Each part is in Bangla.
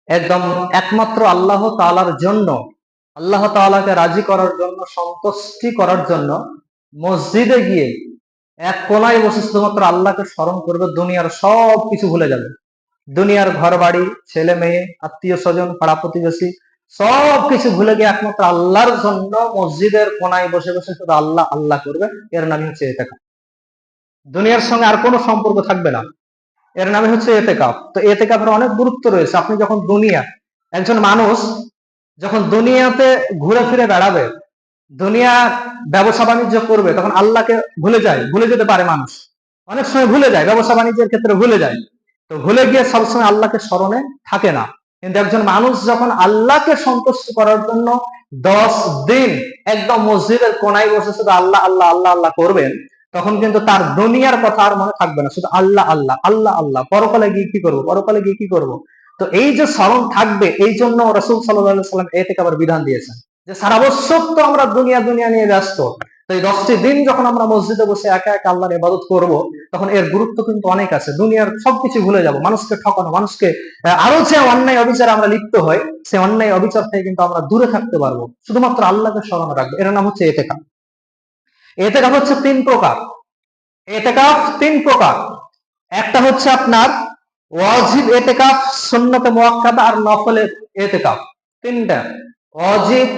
একদম একমাত্র আল্লাহ তাআলার জন্য, আল্লাহ তাআলাকে রাজি করার জন্য, সন্তুষ্টি করার জন্য মসজিদে গিয়ে এক কোনায় বসে শুধুমাত্র আল্লাহকে স্মরণ করবে, দুনিয়ার সব কিছু ভুলে যাবে। দুনিয়ার ঘর বাড়ি, ছেলে মেয়ে, আত্মীয় স্বজন, পাড়া প্রতিবেশী সব কিছু ভুলে গিয়ে একমাত্র আল্লাহর জন্য মসজিদের কোনায় বসে বসে শুধু আল্লাহ আল্লাহ করবে, এর নামই হচ্ছে এতেকাফ। দুনিয়ার সঙ্গে আর কোনো সম্পর্ক থাকবে না, এর নামে হচ্ছে এতেকাফ। তো এতেকাফের অনেক গুরুত্ব রয়েছে। আপনি যখন একজন মানুষ যখন দুনিয়াতে ঘুরে ফিরে বেড়াবে, দুনিয়া ব্যবসা বাণিজ্য করবে, তখন আল্লাহকে ভুলে যেতে পারে মানুষ, অনেক সময় ভুলে যায়, ব্যবসা বাণিজ্যের ক্ষেত্রে ভুলে যায়। তো ভুলে গিয়ে সবসময় আল্লাহকে স্মরণে থাকে না। কিন্তু একজন মানুষ যখন আল্লাহকে সন্তুষ্ট করার জন্য 10 দিন একদম মসজিদের কোনায় বসে শুধু আল্লাহ আল্লাহ আল্লাহ আল্লাহ করবেন, তখন কিন্তু তার দুনিয়ার কথা আর মনে থাকবে না, শুধু আল্লাহ আল্লাহ আল্লাহ আল্লাহ, পরকালে গিয়ে কি করবো, পরকালে গিয়ে কি করবো। তো এই যে স্মরণ থাকবে, এই জন্য রাসূল সাল্লাল্লাহু আলাইহি সাল্লাম এ থেকে আবার বিধান দিয়েছেন যে সারা বছর তো আমরা দুনিয়া দুনিয়া নিয়ে ব্যস্ত, তো এই 10টি দিন যখন আমরা মসজিদে বসে একা একা আল্লাহর ইবাদত করব, তখন এর গুরুত্ব কিন্তু অনেক আছে। দুনিয়ার সবকিছু ভুলে যাব, মানুষকে ঠকানো, মানুষকে আরো যে অন্যায় অবিচারে আমরা লিপ্ত হই, সে অন্যায় অবিচার থেকে কিন্তু আমরা দূরে থাকতে পারবো, শুধুমাত্র আল্লাহকে স্মরণ রাখবো। এর নাম হচ্ছে এতেকাফ। এতেকাফ হচ্ছে 3 প্রকার। এতেকাফ 3 প্রকার। একটা হচ্ছে আপনার ওয়াজিব এতেকাফ, সুন্নতে মুআক্কাদা আর নফল এতেকাফ। তিনটা: ওয়াজিব,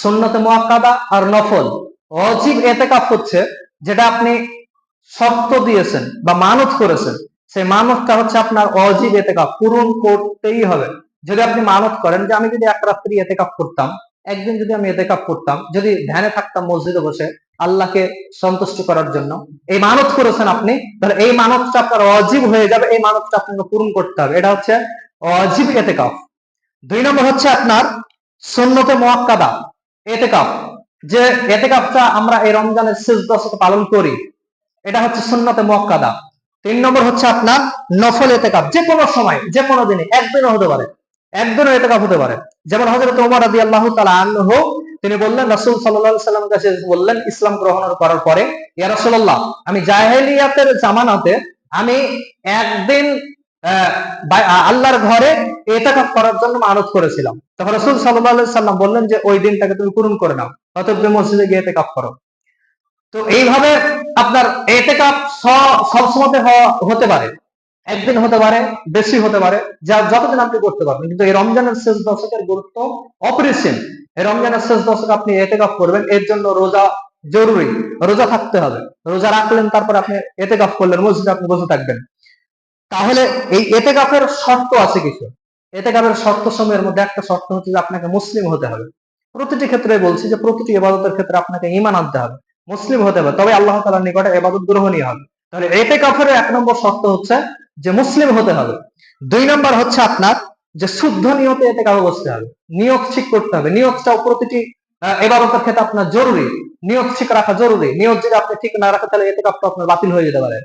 সুন্নতে মুআক্কাদা আর নফল। ওয়াজিব এতেকাফ হচ্ছে যেটা আপনি শর্ত দিয়েছেন বা মানত করেছেন, সেই মানতটা হচ্ছে আপনার ওয়াজিব এতেকাফ, পূরণ করতেই হবে। যদি আপনি মানত করেন যে আমি যদি এক রাত্রি এতেকাফ করতাম, একদিন যদি আমি এতেকাফ করতাম, যদি ধ্যানে থাকতাম মসজিদে বসে আল্লাহকে সন্তুষ্ট করার জন্য, এই মানত করেছেন আপনি, তাহলে এই মানতটা আপনার ওয়াজিব হয়ে যাবে, এই মানতটা আপনাকে পূরণ করতে হবে। এটা হচ্ছে ওয়াজিব এতেকাফ। 2 নম্বর হচ্ছে আপনার সুন্নতে মুআক্কাদা এতেকাফ, যে এতেকাফটা আমরা এই রমজানের শেষ দশকে পালন করি, এটা হচ্ছে সুন্নতে মুআক্কাদা। 3 নম্বর হচ্ছে আপনার নফল এতেকাফ, যে কোনো সময়, যে কোনো দিনে, একদিনও হতে পারে, একদিনও এতেকাফ হতে পারে। যেমন হযরত ওমর রাদিয়াল্লাহু তাআলা আনহু, তিনি বললেন, রাসূল সাল্লাল্লাহু আলাইহি সাল্লামের কাছে বললেন ইসলাম গ্রহণ করার পরে, ইয়া রাসূলুল্লাহ, আমি জাহেলিয়াতের জামানাতে আমি একদিন আল্লাহর ঘরে এতেকাফ করার জন্য মানত করেছিলাম। তখন রাসূল সাল্লাল্লাহু আলাইহি সাল্লাম বললেন যে ওই দিনটাকে তুমি পূরণ করে নাও, অতএব তুমি মসজিদে গিয়ে এতেকাফ করো। তো এইভাবে আপনার এতেকাফ সবসময় হতে পারে, একদিন হতে পারে, বেশি হতে পারে, যা যতদিন আপনি করতে পারবেন। কিন্তু এই রমজানের শেষ দশকের গুরুত্ব অপরিসীম। এই রমজানের শেষ দশকে আপনি এতেকাফ করবেন, এর জন্য রোজা জরুরি, রোজা থাকতে হবে। রোজা রাখলেন, তারপর আপনি এতেকাফ করলেন, মসজিদে আপনি বসে থাকবেন। তাহলে এই এতেকাফের শর্ত আছে কিছু। এতেকাফের শর্ত সমূহের মধ্যে একটা শর্ত হচ্ছে যে আপনাকে মুসলিম হতে হবে। প্রতিটি ক্ষেত্রে বলছি যে প্রতিটি ইবাদতের ক্ষেত্রে আপনাকে ঈমান আনতে হবে, মুসলিম হতে হবে, তবে আল্লাহ তাআলার নিকটে ইবাদত গ্রহণীয় হবে। তাহলে এতেকাফের 1 নম্বর শর্ত হচ্ছে যে মুসলিম হতে হবে। 2 নম্বর হচ্ছে আপনার যে শুদ্ধ নিয়তে এতেকাফে বসতে হবে, নিয়ত ঠিক করতে হবে। নিয়তটাও প্রতিটি ইবাদতের ক্ষেত্রে আপনার জরুরি, নিয়ত ঠিক রাখা জরুরি। নিয়ত যদি আপনি ঠিক না রাখেন, তাহলে এতেকাফটা আপনার বাতিল হয়ে যেতে পারে।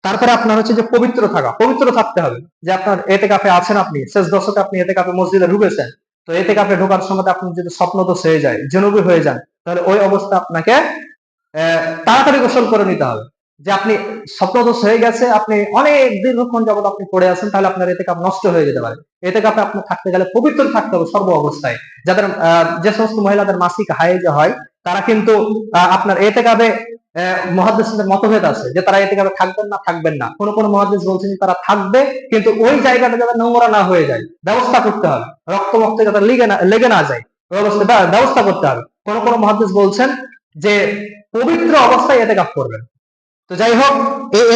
তারপরে আপনার হচ্ছে যে পবিত্র থাকা, পবিত্র থাকতে হবে। যে আপনার এতেকাফে আছেন, আপনি শেষ দশকে আপনি এতেকাফে মসজিদে ঢুকেছেন, তো এতেকাফে ঢোকার সময় আপনি যদি স্বপ্নদোষ হয়ে যায়, জুনুবি হয়ে যান, তাহলে ওই অবস্থা আপনাকে তাড়াতাড়ি গোসল করে নিতে হবে। যে আপনি স্বপ্নদোষ হয়ে গেছে, আপনি অনেক দীর্ঘক্ষণ যাবত আপনি পড়ে আছেন, তাহলে আপনার এতেকাফ নষ্ট হয়ে যেতে পারে। এতেকাফে আপনার থাকতে গেলে পবিত্র থাকতে হবে সর্ব অবস্থায়। যাদের যে সমস্ত মহিলাদের মাসিক হাইজ হয়, তারা কিন্তু আপনার এতেকাফে মুহাদ্দিসদের মতভেদ আছে যে তারা এতেকাফে থাকবেন না থাকবেন না। কোন কোন মুহাদ্দিস বলছেন তারা থাকবে, কিন্তু ওই জায়গাটা যাতে নোংরা না হয়ে যায়, ব্যবস্থা করতে হবে, রক্ত মক্ত যাতে লেগে না যায়, ওই অবস্থা ব্যবস্থা করতে হবে। কোন কোন মুহাদ্দিস বলছেন যে পবিত্র অবস্থায় এতেকাফ করবেন। তো যাই হোক,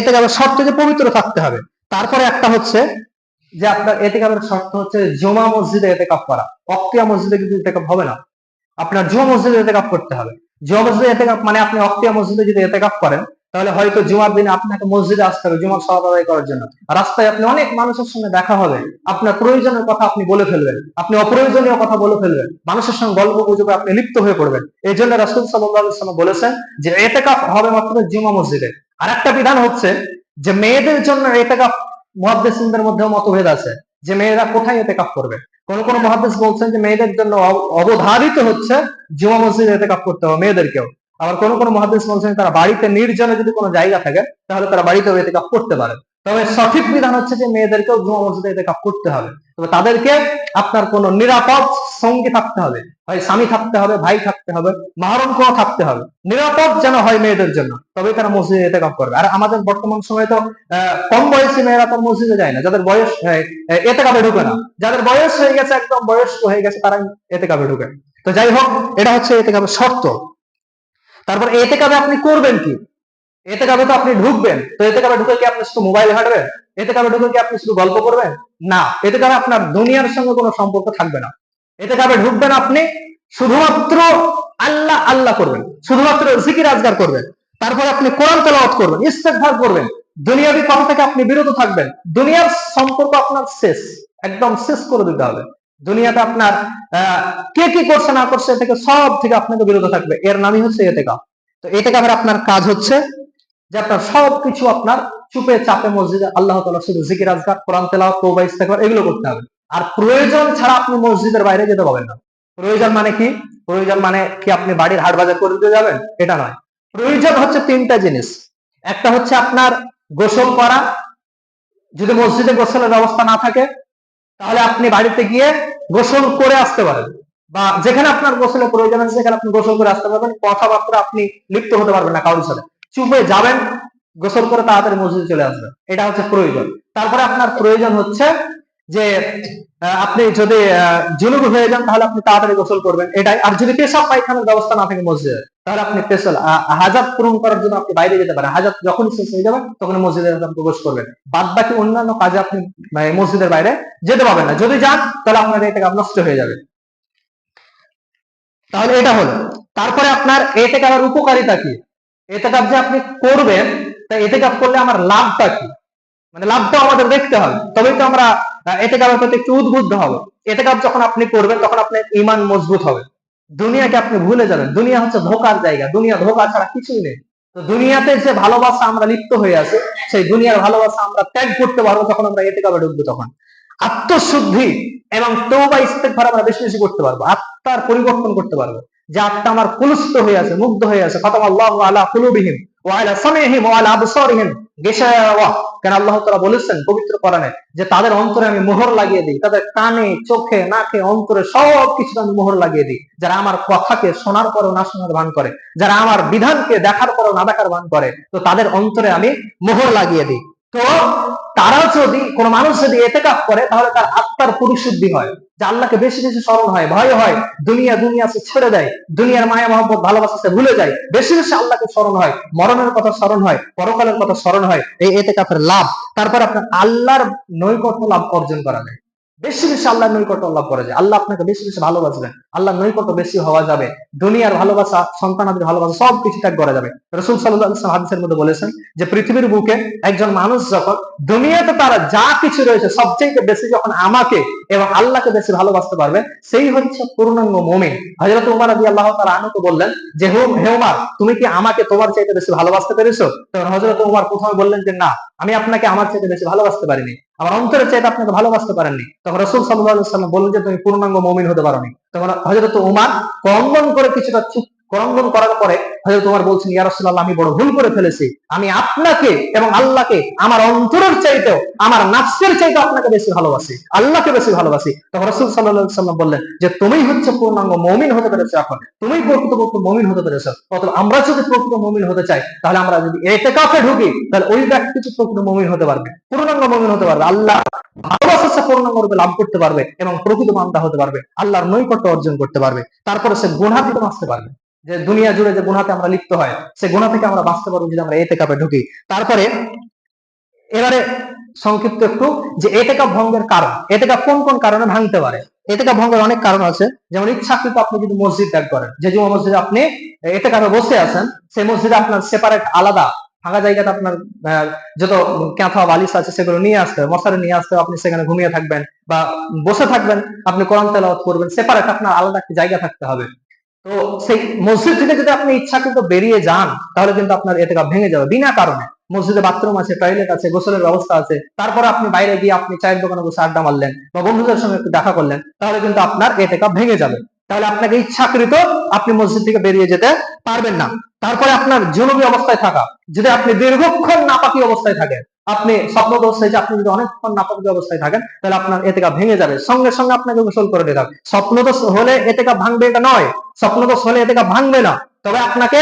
এতেকাফের শর্ত যে পবিত্র থাকতে হবে। তারপরে একটা হচ্ছে যে আপনার এতেকাফের শর্ত হচ্ছে জুমা মসজিদে এতেকাফ করা। অক্তিয়া মসজিদে কিন্তু এতেকাফ হবে না, আপনার জুমা মসজিদে এতেকাফ করতে হবে। জুমা মসজিদে এতেকাফ মানে আপনি অক্তিয়া মসজিদে যদি এতেকাফ করেন, তাহলে হয়তো জুমার দিনে আপনাকে মসজিদে আসতে হবে জুমার সালাত আদায় করার জন্য। রাস্তায় আপনি অনেক মানুষের সঙ্গে দেখা হবে, আপনার প্রয়োজনের কথা আপনি বলে ফেলবেন, আপনি অপ্রয়োজনীয় কথা বলে ফেলবেন, মানুষের সঙ্গে গল্প গুজবে আপনি লিপ্ত হয়ে পড়বেন। এই জন্য রাসূল সাল্লাল্লাহু আলাইহি ওয়াসাল্লাম বলেছেন যে এতেকাফ হবে মাত্র জুমা মসজিদে। আর একটা বিধান হচ্ছে যে মেয়েদের জন্য এতেকাফ, মুহাদ্দিসিনদের মধ্যেও মতভেদ আছে যে মেয়েরা কোথায় এতেকাফ করবে। কোন কোন মুহাদ্দিস বলছেন যে মেয়েদের জন্য অবধারিত হচ্ছে জুমা মসজিদে এতেকাফ করতে হবে মেয়েদেরকেও। আবার কোন কোন মুহাদ্দিস বলছেন তারা বাড়িতে নির্জনে যদি কোনো জায়গা থাকে তাহলে তারা বাড়িতেও ইতিকাফ করতে পারে। তবে সঠিক বিধান হচ্ছে যে মেয়েদেরকেও জুমা মসজিদে ইতিকাফ করতে হবে। তবে তাদেরকে আপনার কোনো নিরাপদ সঙ্গী থাকতে হবে, হয় স্বামী থাকতে হবে, ভাই থাকতে হবে, মাহরম কেউ থাকতে হবে, নিরাপদ যেন হয় মেয়েদের জন্য, তবে তারা মসজিদে ইতিকাফ করবে। আর আমাদের বর্তমান সময়ে তো কম বয়সী মেয়েরা তো মসজিদে যায় না, যাদের বয়স ইতিকাফে ঢুকে না, যাদের বয়স হয়ে গেছে একদম বয়স্ক হয়ে গেছে তারা ইতিকাফে ঢুকে। তো যাই হোক, এটা হচ্ছে ইতিকাফের শর্ত। তারপর ইতিকাফে আপনি করবেন কি? ইতিকাফে তো আপনি ঢুকবেন, তো ইতিকাফে ঢুকে কি আপনি শুধু মোবাইল ঘাঁটবেন? ইতিকাফে ঢুকে কি আপনি শুধু গল্প করবেন? না, ইতিকাফে আপনার দুনিয়ার সঙ্গে কোনো সম্পর্ক থাকবে না। ইতিকাফে ঢুকবেন আপনি শুধুমাত্র আল্লাহ আল্লাহ করবেন, শুধুমাত্র জিকির আজগার করবেন, তারপরে আপনি কোরআন তেলাওয়াত করবেন, ইস্তেগফার করবেন, দুনিয়াবি কথা থেকে আপনি বিরত থাকবেন। দুনিয়ার সম্পর্ক আপনার শেষ, একদম শেষ করে দিতে হবে। দুনিয়াতে আপনার কে কি করছে না করছে থেকে সব থেকে আপনাকে বিরত থাকবে, এর নামই হচ্ছে ইতিকাফ। তো ইতিকাফের আপনার কাজ হচ্ছে যে আপনার সবকিছু আপনার চুপে চাপে মসজিদে আল্লাহ তাআলা শুধু জিকির আজকার, কোরআন তেলাওয়াত, তওবা ইস্তেগফার এগুলো করতে হবে। আর প্রয়োজন ছাড়া আপনি মসজিদের বাইরে যেতে পারবেন না। প্রয়োজন মানে কি? প্রয়োজন মানে কি আপনি বাড়ির হাট বাজার করে দিতে যাবেন? এটা নয়। প্রয়োজন হচ্ছে তিনটা জিনিস। একটা হচ্ছে আপনার গোসল করা, যদি মসজিদে গোসলের ব্যবস্থা না থাকে তাহলে আপনি বাড়িতে গিয়ে গোসল করে আসতে পারেন, বা যেখানে আপনার গোসলের প্রয়োজন আছে সেখানে আপনি গোসল করে আসতে পারবেন, কথাবার্তা আপনি লিপ্ত হতে পারবেন না কারোর সাথে, চুপে যাবেন, গোসল করে তাড়াতাড়ি মসজিদে চলে আসবেন, এটা হচ্ছে প্রয়োজন। তারপরে আপনার প্রয়োজন হচ্ছে যে আপনি যদি জুনুব হয়ে যান তাহলে আপনি তাড়াতাড়ি গোসল করবেন, এটাই। আর যদি পেশাব পায়খানার ব্যবস্থা না থাকে মসজিদে তাহলে আপনি হাজাত পূরণ করার জন্য আপনি বাইরে যেতে পারেন, হাজাত যখন শেষ হয়ে যাবে তখন মসজিদে প্রবেশ করবেন। বাদ বাকি অন্যান্য কাজে আপনি মসজিদের বাইরে যেতে পারবেন না, যদি যান তাহলে আপনার এটা নষ্ট হয়ে যাবে। তাহলে এটা হলো। তারপরে আপনার ইতিকাফের উপকারিতা কি? ইতিকাফ যে আপনি করবেন, তা ইতিকাফ করলে আমার লাভটা কি? মানে লাভটা আমাদের দেখতে হবে, তবেই তো আমরা ইতিকাফের প্রতি একটু উদ্বুদ্ধ হব। ইতিকাফ যখন আপনি করবেন তখন আপনার ঈমান মজবুত হবে, দুনিয়াকে আপনি ভুলে যাবেন। দুনিয়া হচ্ছে ধোকার জায়গা, দুনিয়া ধোকা ছাড়া কিছুই নেই। তো দুনিয়াতে যে ভালোবাসা আমরা লিপ্ত হয়ে আছি, সেই দুনিয়ার ভালোবাসা আমরা ত্যাগ করতে পারবো যখন আমরা ইতিকাফে ঢুকবো। তখন আত্মশুদ্ধি এবং তওবা ইস্তেগফার আমরা বেশি বেশি করতে পারবো, আত্মার পরিবর্তন করতে পারবো। যে আত্মা আমার কুলুস্থ হয়ে আছে, মুগ্ধ হয়ে আছে, খাতামাল্লাহু আলা কুলুবিহিম ওয়া আলা সামিহিম ওয়া আলা আবসারিহিম গিশাওয়া, কেন আল্লাহ তাআলা বলেছেন পবিত্র কোরআনে যে তাদের অন্তরে আমি মোহর লাগিয়ে দিই, তাদের কানে, চোখে, নাকে, অন্তরে সব কিছু আমি মোহর লাগিয়ে দিই। যারা আমার কথাকে শোনার পরও না শোনার ভান করে, যারা আমার বিধানকে দেখার পরও না দেখার ভান করে, তো তাদের অন্তরে আমি মোহর লাগিয়ে দিই। তো তারা যদি, কোন মানুষ যদি ইতিকাফ করে তাহলে তার আত্মার পরিশুদ্ধি হয়, যে আল্লাহকে বেশি বেশি স্মরণ হয়, ভয় হয়, দুনিয়া ছেড়ে দেয়, দুনিয়ার মায়া মহব্বত ভালোবাসা ভুলে যায়, বেশি বেশি আল্লাহকে স্মরণ হয়, মরণের কথা স্মরণ হয়, পরকালের কথা স্মরণ হয়, এই ইতিকাফের লাভ। তারপর আপনার আল্লাহর নৈকট্য লাভ অর্জন করা যায়, বেশি বেশি আল্লাহর নৈকট্য লাভ করা যায়, আল্লাহ আপনাকে বেশি বেশি ভালোবাসবেন, আল্লাহর নৈকট্য বেশি হওয়া যাবে, দুনিয়ার ভালোবাসা, সন্তানাদের ভালোবাসা সবকিছু ত্যাগ করা যাবে। রাসূল সাল্লাল্লাহু আলাইহি ওয়াসাল্লাম হাদিসের মধ্যে বলেছেন যে পৃথিবীর বুকে একজন মানুষ যখন দুনিয়াতে তারা যা কিছু রয়েছে সবচেয়ে বেশি যখন আমাকে এবং আল্লাহকে বেশি ভালোবাসতে পারবে, সেই হচ্ছে পূর্ণাঙ্গ মুমিন। হযরত উমর রাদিয়াল্লাহু তাআলা আনহু বললেন যে হে উমর, তুমি কি আমাকে তোমার চাইতে বেশি ভালোবাসতে পেরেছো? তখন হযরত উমর প্রথমে বললেন যে না, আমি আপনাকে আমার চাইতে বেশি ভালোবাসতে পারিনি, আমার অন্তরের চাইতে আপনাকে ভালোবাসতে পারেননি। তখন রাসূল সাল্লাল্লাহু আলাইহি ওয়াসাল্লাম বললেন যে তুমি পূর্ণাঙ্গ মুমিন হতে পারোনি। তখন হযরত উমর ক্রন্দন করে কিছুটা চুপ, ক্রন্দন করার পরে হযরত উমর বলছেন, ইয়া রাসূলুল্লাহ, আমি বড় ভুল করে ফেলেছি, আমি আপনাকে এবং আল্লাহকে আমার অন্তরের চাইতেও, আমার নাফসের চাইতেও আপনাকে বেশি ভালোবাসি, আল্লাহকে বেশি ভালোবাসি। তখন রাসূল সাল্লাল্লাহু আলাইহি ওয়াসাল্লাম বললেন যে তুমিই হচ্ছে পূর্ণাঙ্গ মুমিন হতে পেরেছো, এখন তুমি প্রকৃত মুমিন হতে পেরেছো। অতএব আমরা যদি প্রকৃত মুমিন হতে চাই তাহলে আমরা যদি ইতিকাফে ঢুকি তাহলে ওই ব্যক্তি প্রকৃত মুমিন হতে পারবে, পূর্ণাঙ্গ মুমিন হতে পারবে, আল্লাহ ভালোবাসা পূর্ণাঙ্গ রূপে লাভ করতে পারবে এবং প্রকৃত বান্দা হতে পারবে, আল্লাহর নৈকট্য অর্জন করতে পারবে। তারপরে সে গুনাহ থেকে বাঁচতে পারবে, যে দুনিয়া জুড়ে যে গুনাহতে আমরা লিপ্ত হয় সে গুনাহ থেকে আমরা বাঁচতে পারবো যদি আমরা ইতিকাফে ঢুকি। তারপরে এবারে সংক্ষিপ্ত একটু যে ইতিকাফ ভঙ্গের কারণ, ইতিকাফ কোন কোন কারণে ভাঙতে পারে। ইতিকাফ ভঙ্গের অনেক কারণ আছে, যেমন ইচ্ছাকৃত আপনি যদি মসজিদ ত্যাগ করেন, যে জুমা মসজিদে আপনি ইতিকাফে বসে আছেন, সেই মসজিদে আপনার সেপারেট আলাদা ফাঁকা জায়গাতে আপনার যত কাঁথা বালিশ আছে সেগুলো নিয়ে আসতে হবে, মশারি নিয়ে আসতে হবে, আপনি সেখানে ঘুমিয়ে থাকবেন বা বসে থাকবেন, আপনি কোরআন তেলাওয়াত করবেন, সেপারেট আপনার আলাদা একটা জায়গা থাকতে হবে। তো সেই মসজিদ থেকে যদি আপনি ইচ্ছাকৃত বেরিয়ে যান তাহলে কিন্তু আপনার ইতিকাফ ভেঙে যাবে বিনা কারণে। মসজিদে বাথরুম আছে, টয়লেট আছে, গোসলের ব্যবস্থা আছে, তারপর আপনি বাইরে গিয়ে আপনি চায়ের দোকানে বসে আড্ডা মারলেন বা বন্ধুদের সঙ্গে একটু দেখা করলেন, তাহলে কিন্তু আপনার ইতিকাফ ভেঙে যাবে। তাহলে আপনাকে ইচ্ছাকৃত আপনি মসজিদ থেকে বেরিয়ে যেতে পারবেন না। তারপরে আপনার জুনুবি অবস্থায় থাকা, যদি আপনি দীর্ঘক্ষণ নাপাকি অবস্থায় থাকেন, আপনি স্বপ্নদোষ হয়েছে, আপনি যদি অনেকক্ষণ নাপাকি অবস্থায় থাকেন, তাহলে আপনার এতেকাফ ভেঙে যাবে, সঙ্গে সঙ্গে আপনাকে গোসল করে নিতে হবে। স্বপ্নদোষ হলে এতেকাফ ভাঙবে এটা নয়, স্বপ্নদোষ হলে এতেকাফ ভাঙবে না, তবে আপনাকে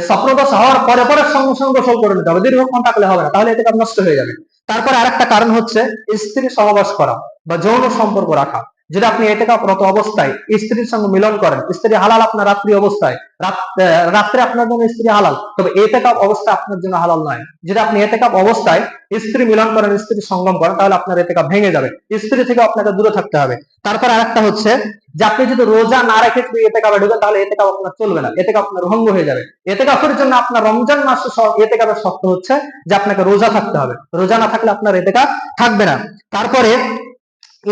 স্বপ্নদোষ হওয়ার পরে পরে সঙ্গে সঙ্গে গোসল করে নিতে হবে, দীর্ঘক্ষণ থাকলে হবে না, তাহলে এতেকাফ নষ্ট হয়ে যাবে। তারপরে আরেকটা কারণ হচ্ছে স্ত্রী সহবাস করা বা যৌন সম্পর্ক রাখা। যদি আপনি এতেকাফরত অবস্থায় স্ত্রীর সঙ্গে মিলন করেন, স্ত্রী হালাল আপনার রাত্রি অবস্থায়, রাত্রে আপনার জন্য স্ত্রী হালাল, তবে এতেকাফ অবস্থা আপনার জন্য হালাল নয়। যদি আপনি এতেকাফ অবস্থায় স্ত্রী মিলন করেন, স্ত্রী সঙ্গম করেন, তাহলে আপনার এতেকাফ ভেঙে যাবে, স্ত্রী থেকে আপনাকে দূরে থাকতে হবে। তারপর আরেকটা হচ্ছে যে আপনি যদি রোজা না রেখে যদি এতেকাফে ঢুকেন, তাহলে এতেকাফ আপনার চলবে না, এতেকাফ আপনার ভঙ্গ হয়ে যাবে। এতেকাফের জন্য আপনার রমজান মাসে এতেকাফের শর্ত হচ্ছে যে আপনাকে রোজা থাকতে হবে, রোজা না থাকলে আপনার এতেকাফ থাকবে না। তারপরে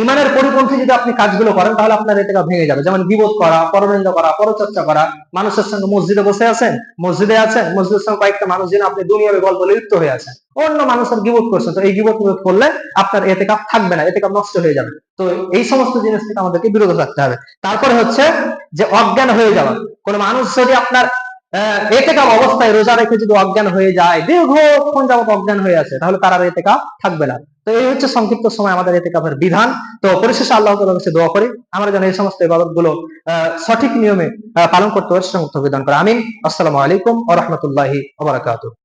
ইমানের পরিপন্থী যদি আপনি কাজগুলো করেন, তাহলে আপনার এতেকাফ ভেঙে যাবে, যেমন গীবত করা, পরনিন্দা করা, পরচর্চা করা, মানুষের সঙ্গে মসজিদে বসে আছেন, মসজিদের সঙ্গে কয়েকটা মানুষ যেন আপনি দুনিয়াবি গল্প লিপ্ত হয়ে আছেন, অন্য মানুষের গীবত করছেন, তো এই গীবত করলে আপনার এতেকাফ থাকবে না, এতেকাফ নষ্ট হয়ে যাবে। তো এই সমস্ত জিনিস থেকে আমাদেরকে বিরত থাকতে হবে। তারপরে হচ্ছে যে অজ্ঞান হয়ে যাওয়া। কোন মানুষ যদি আপনার এতেকাফ অবস্থায় রোজা রেখে যদি অজ্ঞান হয়ে যায়, দীর্ঘক্ষণ যাবত অজ্ঞান হয়ে আছে, তাহলে তার আর এতেকাফ থাকবে না। তো এই হচ্ছে সংক্ষিপ্ত সময় আমাদের এতেকাফের বিধান। তো পরিশেষে আল্লাহ তাআলার কাছে দোয়া করি আমরা যেন এই সমস্ত ইবাদত গুলো সঠিক নিয়মে পালন করতে পারি, সমর্থ বিধান করে। আমিন। আসসালামু আলাইকুম ওয়া রাহমাতুল্লাহি ওয়া বারাকাতুহু।